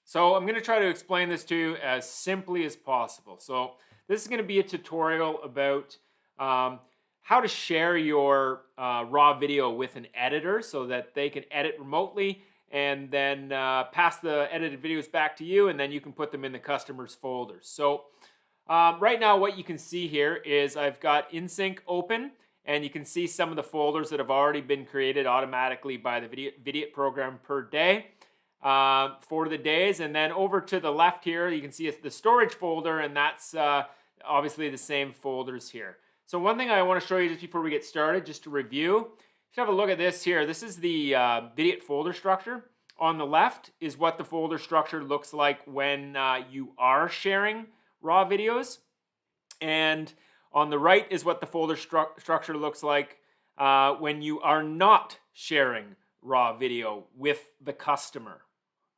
So I'm going to try to explain this to you as simply as possible. So this is going to be a tutorial about how to share your raw video with an editor so that they can edit remotely and then pass the edited videos back to you, and then you can put them in the customer's folders. So right now what you can see here is I've got Insync open, and you can see some of the folders that have already been created automatically by the Vidiot program per day for the days. And then over to the left here, you can see it's the storage folder, and that's obviously the same folders here. So one thing I want to show you just before we get started, just to review, just have a look at this here. This is the Vidiot folder structure. On the left is what the folder structure looks like when you are sharing raw videos. And on the right is what the folder structure looks like when you are not sharing raw video with the customer.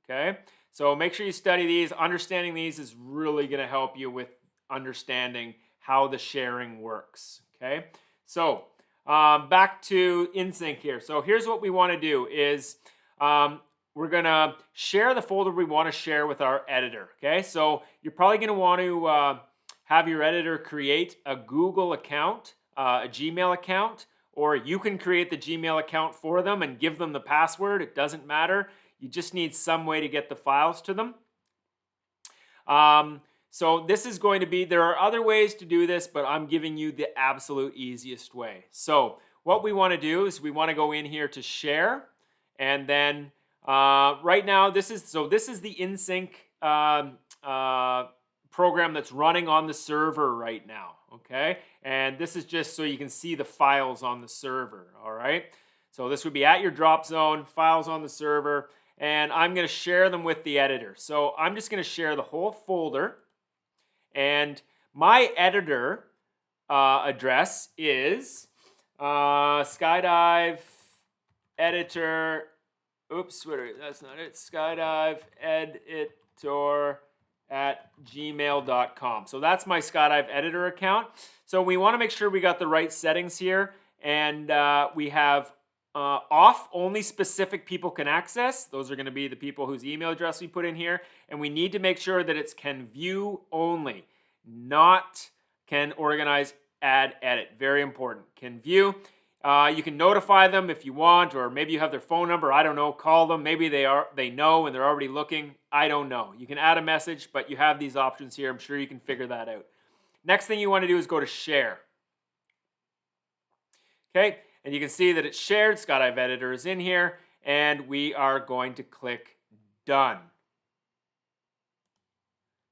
Okay, so make sure you study these. Understanding these is really going to help you with understanding how the sharing works. Okay, so back to Insync here. So here's what we want to do is we're going to share the folder we want to share with our editor. Okay, so you're probably going to want to have your editor create a Google account, a Gmail account, or you can create the Gmail account for them and give them the password. It doesn't matter. You just need some way to get the files to them. So this is going to be, there are other ways to do this, but I'm giving you the absolute easiest way. So what we want to do is we want to go in here to share, and then right now this is the Insync program that's running on the server right now, okay? And this is just so you can see the files on the server, all right? So this would be at your drop zone, files on the server, and I'm going to share them with the editor. So I'm just going to share the whole folder, and my editor address is Skydive editor, oops, that's not it, Skydive editor at gmail.com. So that's my Skydive editor account. So we want to make sure we got the right settings here, and we have off, only specific people can access. Those are going to be the people whose email address we put in here, and we need to make sure that it's can view only, not can organize, add, edit. Very important. Can view. You can notify them if you want, or maybe you have their phone number. I don't know. Call them. Maybe they know and they're already looking. I don't know. You can add a message, but you have these options here. I'm sure you can figure that out. Next thing you want to do is go to share. Okay, and you can see that it's shared. Skydive Editor is in here, and we are going to click done.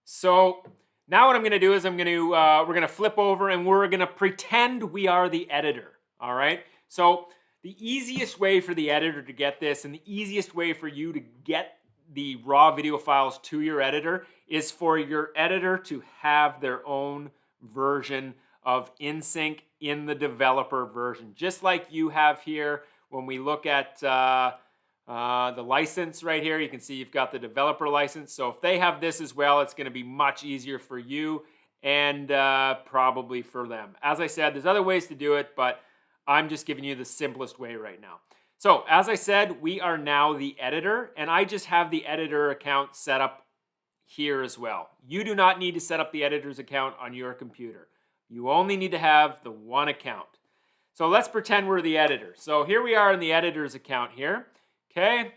So now what I'm going to do is we're going to flip over and we're going to pretend we are the editor. All right, so the easiest way for the editor to get this, and the easiest way for you to get the raw video files to your editor, is for your editor to have their own version of Insync in the developer version. Just like you have here when we look at the license right here, you can see you've got the developer license. So if they have this as well, it's going to be much easier for you and probably for them. As I said, there's other ways to do it, but I'm just giving you the simplest way right now. So as I said, we are now the editor, and I just have the editor account set up here as well. You do not need to set up the editor's account on your computer. You only need to have the one account. So let's pretend we're the editor. So here we are in the editor's account here, okay?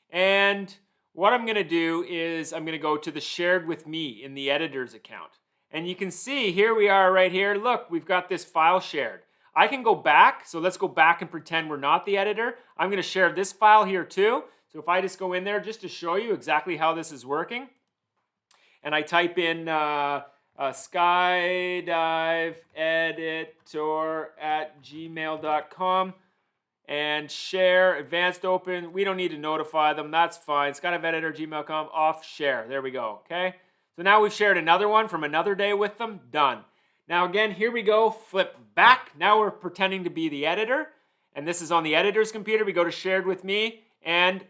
And what I'm gonna do is I'm gonna go to the shared with me in the editor's account. And you can see here we are right here. Look, we've got this file shared. I can go back, so let's go back and pretend we're not the editor. I'm going to share this file here too. So if I just go in there just to show you exactly how this is working, and I type in Skydive editor at gmail.com and share, advanced open, we don't need to notify them, that's fine. Skydive editor, gmail.com, off share, there we go, okay? So now we've shared another one from another day with them, done. Now again, here we go, flip back. Now we're pretending to be the editor, and this is on the editor's computer. We go to shared with me, and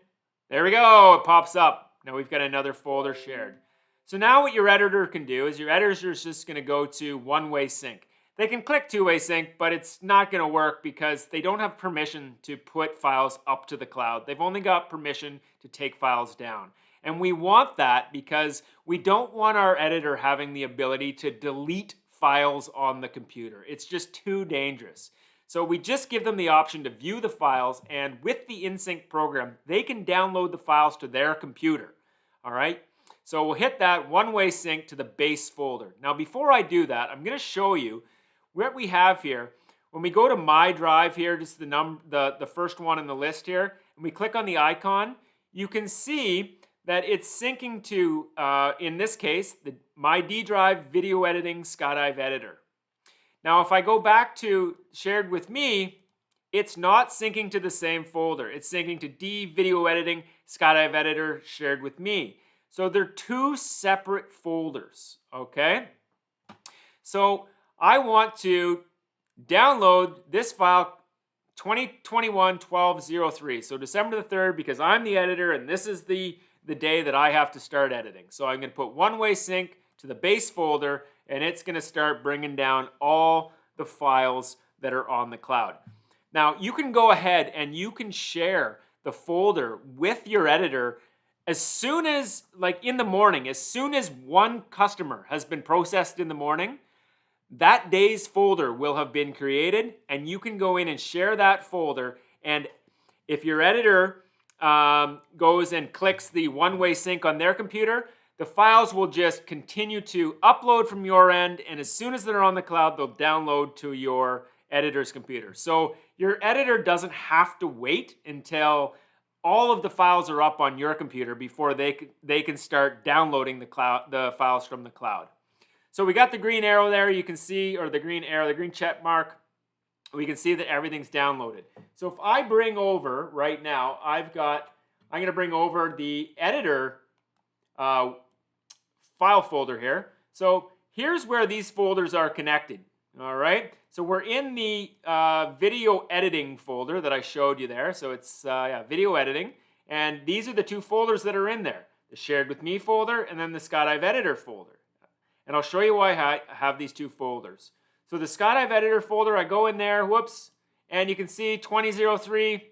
there we go, it pops up. Now we've got another folder shared. So now what your editor can do is your editor is just gonna go to one-way sync. They can click two-way sync, but it's not gonna work because they don't have permission to put files up to the cloud. They've only got permission to take files down. And we want that because we don't want our editor having the ability to delete files on the computer. It's just too dangerous. So we just give them the option to view the files, and with the Insync program, they can download the files to their computer. All right? So we'll hit that one-way sync to the base folder. Now before I do that, I'm going to show you what we have here. When we go to My Drive here, just the first one in the list here, and we click on the icon, you can see that it's syncing to, in this case, my D drive video editing Skydive editor. Now if I go back to shared with me, it's not syncing to the same folder. It's syncing to D video editing Skydive editor shared with me. So they're two separate folders, okay? So I want to download this file 2021-12-03. So December the 3rd, because I'm the editor and this is the day that I have to start editing. So I'm going to put one-way sync to the base folder, and it's going to start bringing down all the files that are on the cloud. Now you can go ahead and you can share the folder with your editor as soon as, like in the morning, as soon as one customer has been processed in the morning, that day's folder will have been created, and you can go in and share that folder. And if your editor goes and clicks the one-way sync on their computer, the files will just continue to upload from your end, and as soon as they're on the cloud, they'll download to your editor's computer. So your editor doesn't have to wait until all of the files are up on your computer before they can start downloading the files from the cloud. So we got the green arrow there, you can see, or the green arrow, the green check mark. We can see that everything's downloaded. So if I bring over right now, I'm going to bring over the editor file folder here. So here's where these folders are connected. All right. So we're in the video editing folder that I showed you there. So it's video editing, and these are the two folders that are in there: the shared with me folder and then the Skydive editor folder. And I'll show you why I have these two folders. So the Skydive editor folder, I go in there, whoops, and you can see 2003,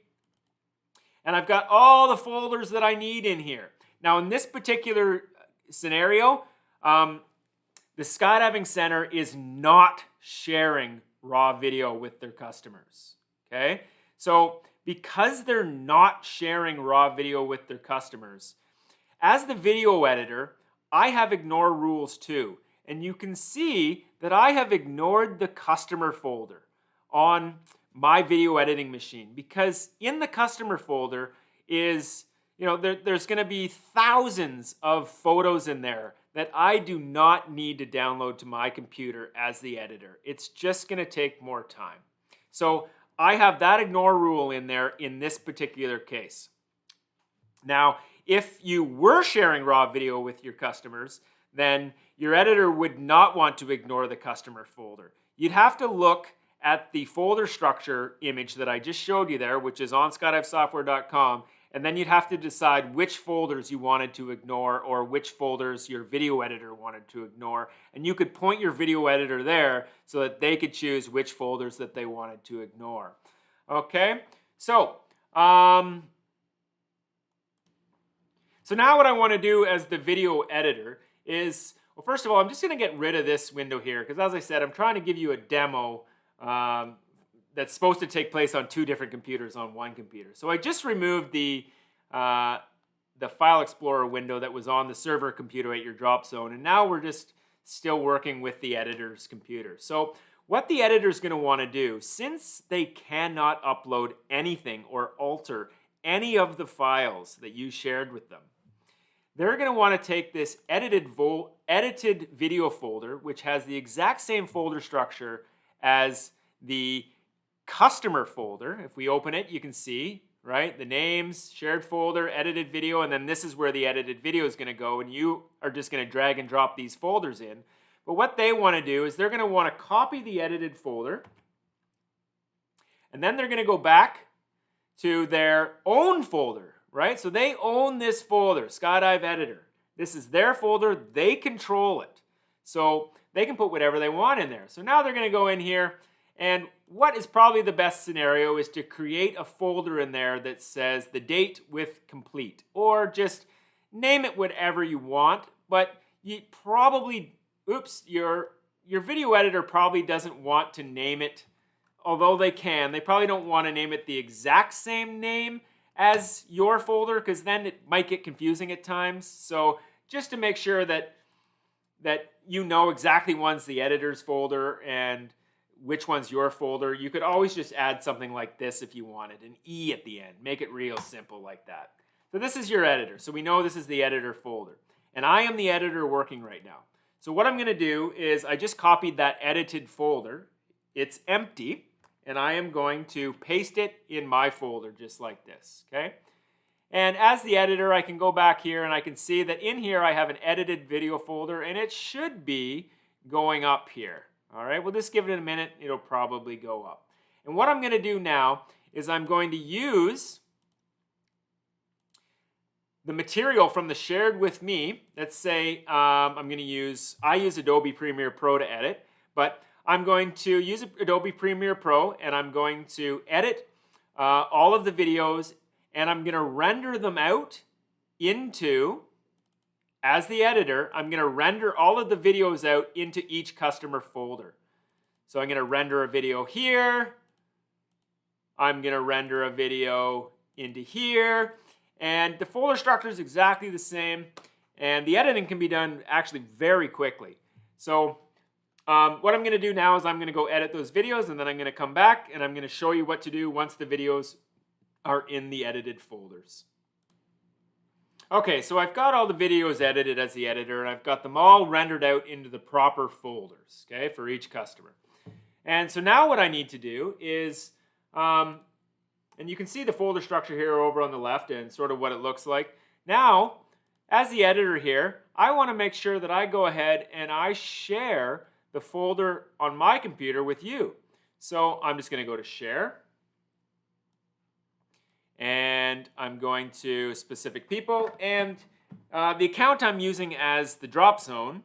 and I've got all the folders that I need in here. Now in this particular scenario, the Skydiving Center is not sharing raw video with their customers, okay? So because they're not sharing raw video with their customers, as the video editor, I have ignore rules too. And you can see that I have ignored the customer folder on my video editing machine, because in the customer folder is, there's going to be thousands of photos in there that I do not need to download to my computer as the editor. It's just going to take more time. So I have that ignore rule in there in this particular case. Now, if you were sharing raw video with your customers, then your editor would not want to ignore the customer folder. You'd have to look at the folder structure image that I just showed you there, which is on skydivesoftware.com, and then you'd have to decide which folders you wanted to ignore or which folders your video editor wanted to ignore. And you could point your video editor there so that they could choose which folders that they wanted to ignore. Okay, so now what I want to do as the video editor is, well, first of all, I'm just going to get rid of this window here, because as I said, I'm trying to give you a demo that's supposed to take place on two different computers on one computer. So I just removed the File Explorer window that was on the server computer at your drop zone, and now we're just still working with the editor's computer. So what the editor is going to want to do, since they cannot upload anything or alter any of the files that you shared with them, they're going to want to take this edited video folder, which has the exact same folder structure as the customer folder. If we open it, you can see, right, the names, shared folder, edited video, and then this is where the edited video is going to go, and you are just going to drag and drop these folders in. But what they want to do is they're going to want to copy the edited folder, and then they're going to go back to their own folder, right? So they own this folder, Skydive Editor. This is their folder. They control it. So they can put whatever they want in there. So now they're going to go in here, and what is probably the best scenario is to create a folder in there that says the date with complete, or just name it whatever you want, but you probably, your video editor probably doesn't want to name it, although they can. They probably don't want to name it the exact same name as your folder, because then it might get confusing at times. So just to make sure that you know exactly one's the editor's folder and which one's your folder, you could always just add something like this if you wanted, an E at the end. Make it real simple like that. So this is your editor. So we know this is the editor folder. And I am the editor working right now. So what I'm going to do is I just copied that edited folder. It's empty. And I am going to paste it in my folder just like this, okay? And as the editor, I can go back here and I can see that in here I have an edited video folder, and it should be going up here. All right, we'll just give it a minute. It'll probably go up. And what I'm going to do now is I'm going to use the material from the shared with me. Let's say I use Adobe Premiere Pro to edit, but I'm going to use Adobe Premiere Pro, and I'm going to edit all of the videos, and I'm going to render them out into, as the editor, I'm going to render all of the videos out into each customer folder. So I'm going to render a video here. I'm going to render a video into here. And the folder structure is exactly the same. And the editing can be done actually very quickly. So what I'm going to do now is I'm going to go edit those videos, and then I'm going to come back and I'm going to show you what to do once the videos are in the edited folders. Okay, so I've got all the videos edited as the editor, and I've got them all rendered out into the proper folders, okay, for each customer. And so now what I need to do is, and you can see the folder structure here over on the left and sort of what it looks like. Now, as the editor here, I want to make sure that I go ahead and I share the folder on my computer with you. So I'm just going to go to Share. And I'm going to Specific People. And the account I'm using as the drop zone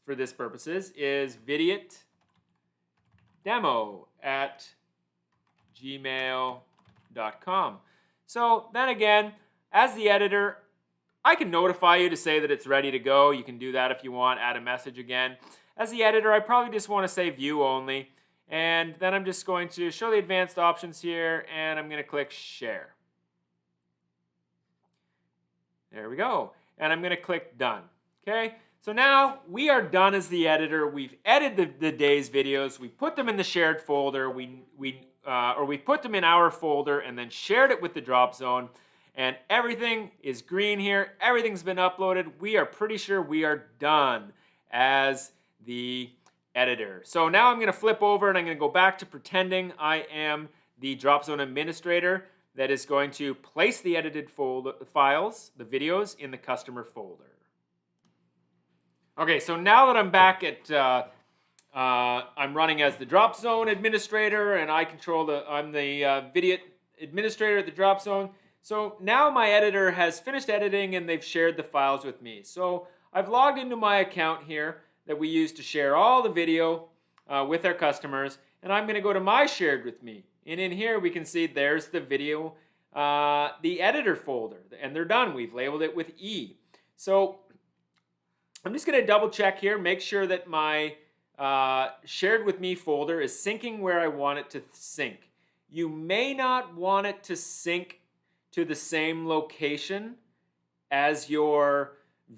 for this purposes is vidiotdemo@gmail.com. So then again, as the editor, I can notify you to say that it's ready to go. You can do that if you want, add a message again. As the editor, I probably just want to say View Only. And then I'm just going to show the advanced options here, and I'm going to click Share. There we go. And I'm going to click Done. Okay? So now we are done as the editor. We've edited the day's videos. We put them in the shared folder. We put them in our folder and then shared it with the drop zone. And everything is green here. Everything's been uploaded. We are pretty sure we are done as the editor. So now I'm going to flip over and I'm going to go back to pretending I am the drop zone administrator that is going to place the edited files, the videos, in the customer folder. Okay, so now that I'm back at, I'm running as the drop zone administrator, and I'm the Vidiot administrator at the drop zone. So now my editor has finished editing and they've shared the files with me. So I've logged into my account here that we use to share all the video with our customers, and I'm going to go to my shared with me. And in here we can see there's the video, the editor folder, and they're done. We've labeled it with E. So I'm just going to double check here, make sure that my shared with me folder is syncing where I want it to sync. You may not want it to sync to the same location as your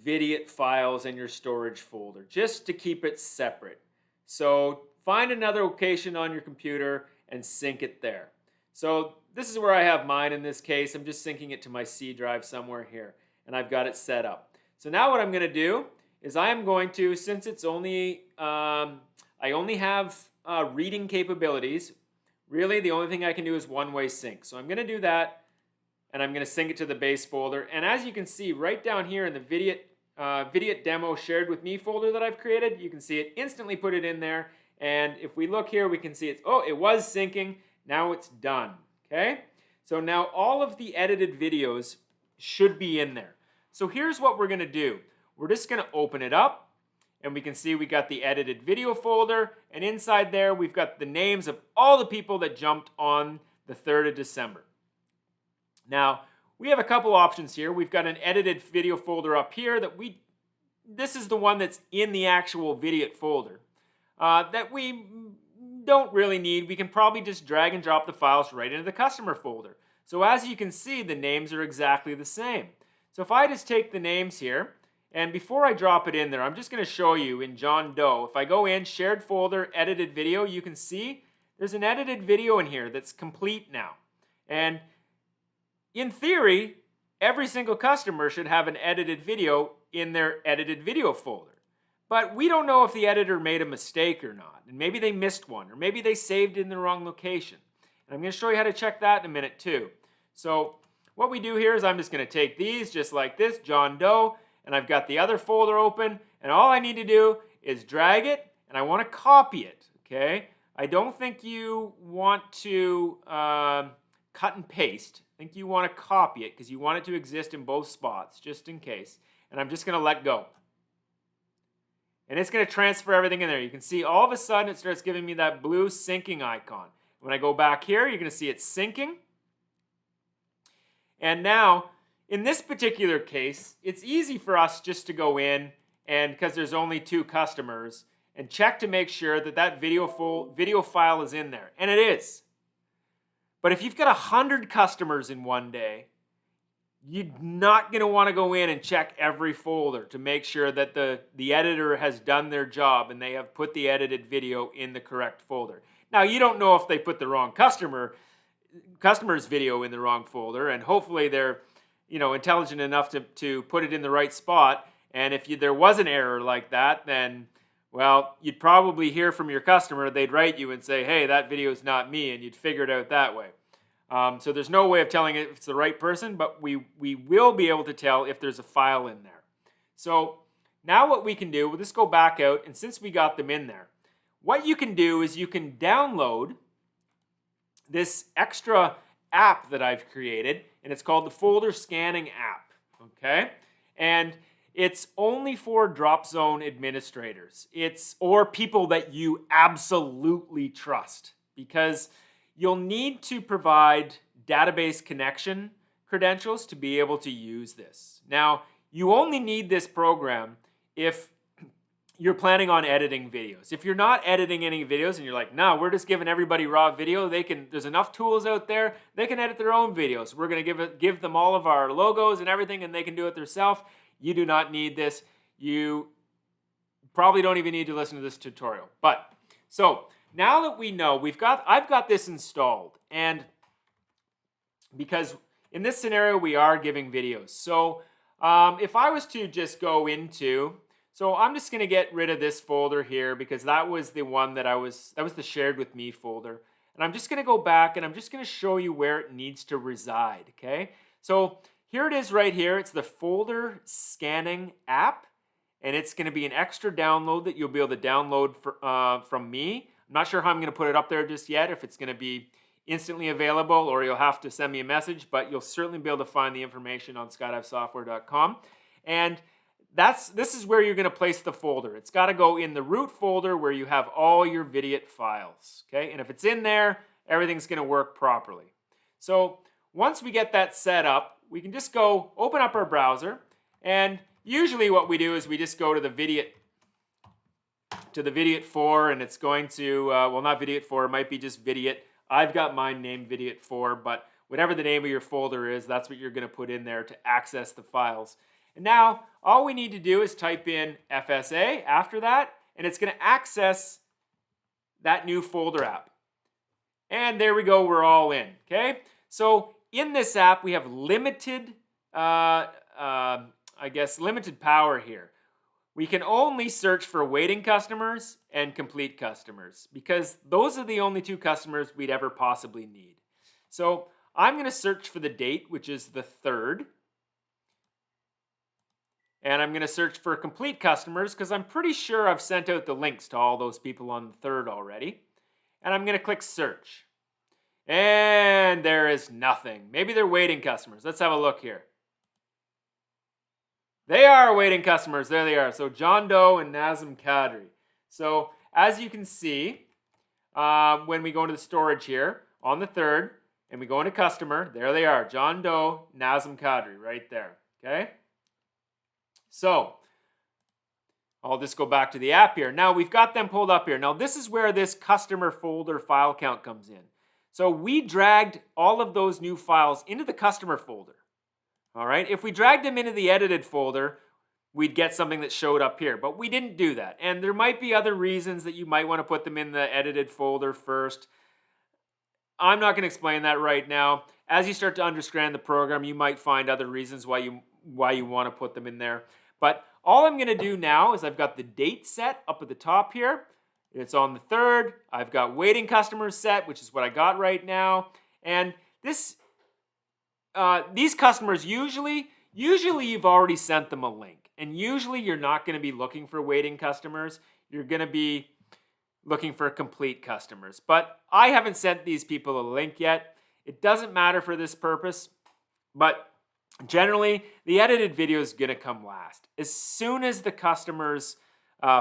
Vidiot files in your storage folder, just to keep it separate. So find another location on your computer and sync it there. So this is where I have mine in this case. I'm just syncing it to my C drive somewhere here, and I've got it set up. So now what I'm going to do is I am going to, since it's only, I only have reading capabilities, really the only thing I can do is one-way sync. So I'm going to do that, and I'm going to sync it to the base folder. And as you can see right down here in the Vidiot demo shared with me folder that I've created, you can see it instantly put it in there. And if we look here, we can see it was syncing. Now it's done, okay? So now all of the edited videos should be in there. So here's what we're going to do. We're just going to open it up, and we can see we got the edited video folder, and inside there we've got the names of all the people that jumped on the 3rd of December. Now, we have a couple options here. We've got an edited video folder up here this is the one that's in the actual Vidiot folder that we don't really need. We can probably just drag and drop the files right into the customer folder. So as you can see, the names are exactly the same. So if I just take the names here, and before I drop it in there, I'm just going to show you in John Doe. If I go in, shared folder, edited video, you can see there's an edited video in here that's complete now. And in theory, every single customer should have an edited video in their edited video folder. But we don't know if the editor made a mistake or not. And maybe they missed one, or maybe they saved it in the wrong location. And I'm going to show you how to check that in a minute too. So what we do here is I'm just going to take these just like this, John Doe, and I've got the other folder open, and all I need to do is drag it, and I want to copy it, okay? I don't think you want to cut and paste. I think you want to copy it because you want it to exist in both spots, just in case. And I'm just going to let go. And it's going to transfer everything in there. You can see all of a sudden it starts giving me that blue syncing icon. When I go back here, you're going to see it syncing. And now, in this particular case, it's easy for us just to go in, and because there's only 2 customers, and check to make sure that that video file is in there. And it is. But if you've got 100 customers in one day, you're not going to want to go in and check every folder to make sure that the editor has done their job and they have put the edited video in the correct folder. Now, you don't know if they put the wrong customer's video in the wrong folder, and hopefully they're intelligent enough to put it in the right spot. And if there was an error like that, then, well, you'd probably hear from your customer. They'd write you and say, hey, that video is not me, and you'd figure it out that way. So there's no way of telling if it's the right person, but we will be able to tell if there's a file in there. So now what we can do, we'll just go back out, and since we got them in there, what you can do is you can download this extra app that I've created, and it's called the Folder Scanning app, okay? And it's only for drop zone administrators. Or people that you absolutely trust, because you'll need to provide database connection credentials to be able to use this. Now, you only need this program if you're planning on editing videos. If you're not editing any videos and you're like, no, we're just giving everybody raw video, there's enough tools out there, they can edit their own videos. We're going to give them all of our logos and everything, and they can do it themselves. You do not need this. You probably don't even need to listen to this tutorial. But so now that we know, I've got this installed, and because in this scenario we are giving videos. So if I was to just go into, so I'm just going to get rid of this folder here because that was the one that was the shared with me folder. And I'm just going to go back and I'm just going to show you where it needs to reside, okay? So here it is right here. It's the Folder Scanning app, and it's going to be an extra download that you'll be able to download from me. I'm not sure how I'm going to put it up there just yet, if it's going to be instantly available or you'll have to send me a message, but you'll certainly be able to find the information on skydivesoftware.com. And this is where you're going to place the folder. It's got to go in the root folder where you have all your Vidiot files, okay? And if it's in there, everything's going to work properly. So once we get that set up, we can just go open up our browser, and usually what we do is we just go to the Vidiot 4, and it's going to, well, not Vidiot 4, it might be just Vidiot. I've got mine named Vidiot 4, but whatever the name of your folder is, that's what you're going to put in there to access the files. And now, all we need to do is type in FSA after that, and it's going to access that new folder app. And there we go, we're all in, okay? So in this app, we have limited, limited power here. We can only search for waiting customers and complete customers because those are the only 2 customers we'd ever possibly need. So I'm going to search for the date, which is the 3rd. And I'm going to search for complete customers because I'm pretty sure I've sent out the links to all those people on the 3rd already. And I'm going to click search. And there is nothing. Maybe they're waiting customers. Let's have a look here. They are waiting customers. There they are. So John Doe and Nazem Kadri. So as you can see, when we go into the storage here, on the 3rd, and we go into customer. There they are, John Doe, Nazem Kadri, right there. Okay. So I'll just go back to the app here. Now we've got them pulled up here. Now this is where this customer folder file count comes in. So we dragged all of those new files into the customer folder. All right. If we dragged them into the edited folder, we'd get something that showed up here, but we didn't do that. And there might be other reasons that you might want to put them in the edited folder first. I'm not going to explain that right now. As you start to understand the program, you might find other reasons why you want to put them in there. But all I'm going to do now is I've got the date set up at the top here. It's on the 3rd. I've got waiting customers set, which is what I got right now. And these customers usually you've already sent them a link. And usually you're not going to be looking for waiting customers. You're going to be looking for complete customers. But I haven't sent these people a link yet. It doesn't matter for this purpose, but generally the edited video is going to come last. As soon as the customer's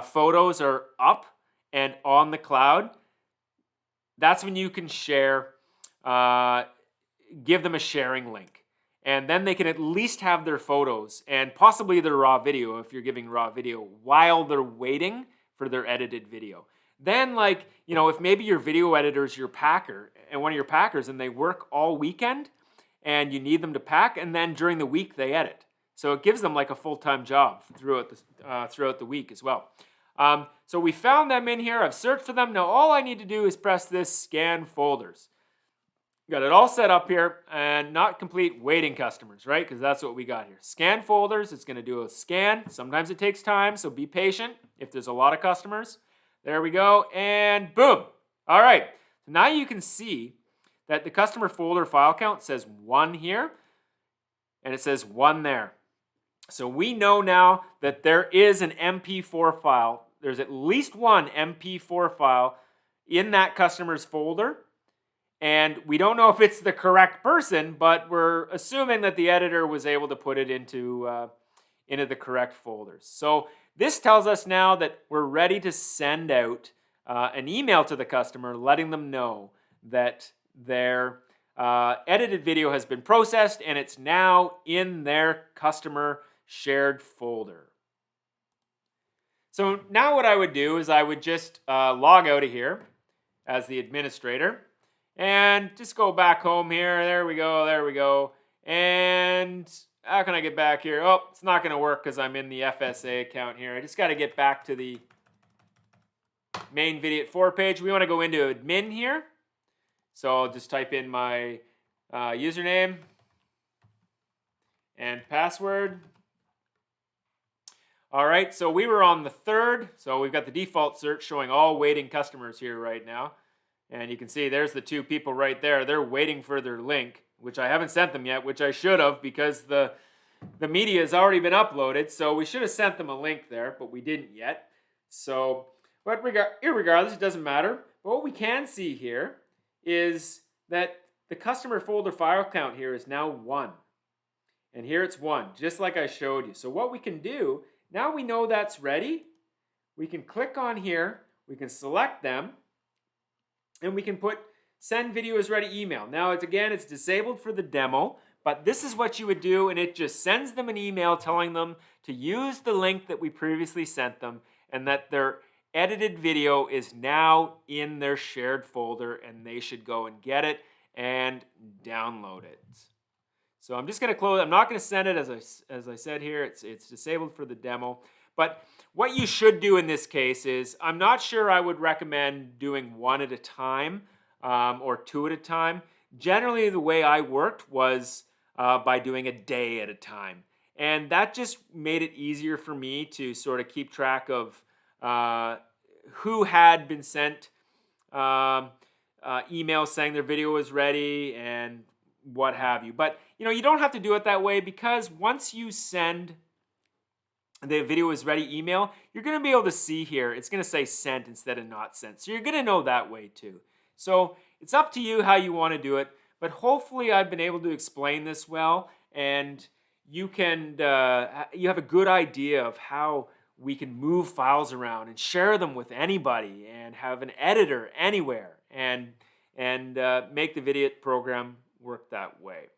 photos are up and on the cloud, that's when you can share, give them a sharing link. And then they can at least have their photos and possibly their raw video if you're giving raw video while they're waiting for their edited video. Then, like, you know, if maybe your video editor is your packer and one of your packers and they work all weekend and you need them to pack, and then during the week they edit. So it gives them like a full-time job throughout the week as well. So we found them in here. I've searched for them. Now all I need to do is press this scan folders. Got it all set up here, and not complete waiting customers, right? Because that's what we got here. Scan folders. It's going to do a scan. Sometimes it takes time, so be patient if there's a lot of customers. There we go, and boom. All right, so now you can see that the customer folder file count says 1 here, and it says 1 there. So we know now that there is an MP4 file. There's at least one MP4 file in that customer's folder, and we don't know if it's the correct person, but we're assuming that the editor was able to put it into the correct folders. So this tells us now that we're ready to send out an email to the customer letting them know that their edited video has been processed and it's now in their customer shared folder. So now what I would do is I would just log out of here as the administrator and just go back home here. There we go. And how can I get back here? Oh, it's not going to work because I'm in the FSA account here. I just got to get back to the main Vidiot 4 page. We want to go into admin here. So I'll just type in my username and password. All right, so we were on the 3rd. So we've got the default search showing all waiting customers here right now. And you can see there's the 2 people right there. They're waiting for their link, which I haven't sent them yet, which I should have because the media has already been uploaded. So we should have sent them a link there, but we didn't yet. So, but irregardless, it doesn't matter. But what we can see here is that the customer folder file count here is now 1. And here it's 1, just like I showed you. So what we can do, now we know that's ready. We can click on here. We can select them. And we can put send video is ready email. Now it's disabled for the demo, but this is what you would do, and it just sends them an email telling them to use the link that we previously sent them and that their edited video is now in their shared folder and they should go and get it and download it. So I'm just going to close. I'm not going to send it as I said here. It's disabled for the demo. But what you should do in this case is, I'm not sure I would recommend doing 1 at a time or 2 at a time. Generally, the way I worked was by doing a day at a time. And that just made it easier for me to sort of keep track of who had been sent emails saying their video was ready and what have you. But you don't have to do it that way, because once you send the video is ready email, you're going to be able to see here, it's going to say sent instead of not sent. So you're going to know that way too. So it's up to you how you want to do it, but hopefully I've been able to explain this well, and you have a good idea of how we can move files around and share them with anybody and have an editor anywhere and and make the Vidiot program work that way.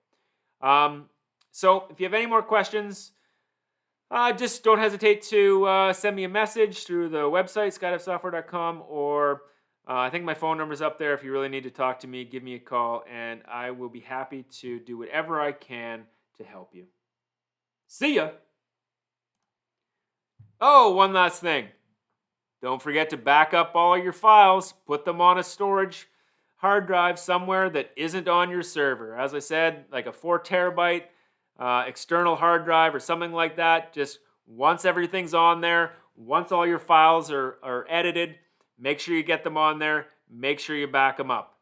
So if you have any more questions, just don't hesitate to send me a message through the website, skydivsoftware.com, or I think my phone number's up there. If you really need to talk to me, give me a call, and I will be happy to do whatever I can to help you. See ya! Oh, one last thing. Don't forget to back up all your files. Put them on a storage hard drive somewhere that isn't on your server. As I said, like a 4 terabyte external hard drive or something like that. Just once everything's on there, once all your files are edited, make sure you get them on there. Make sure you back them up.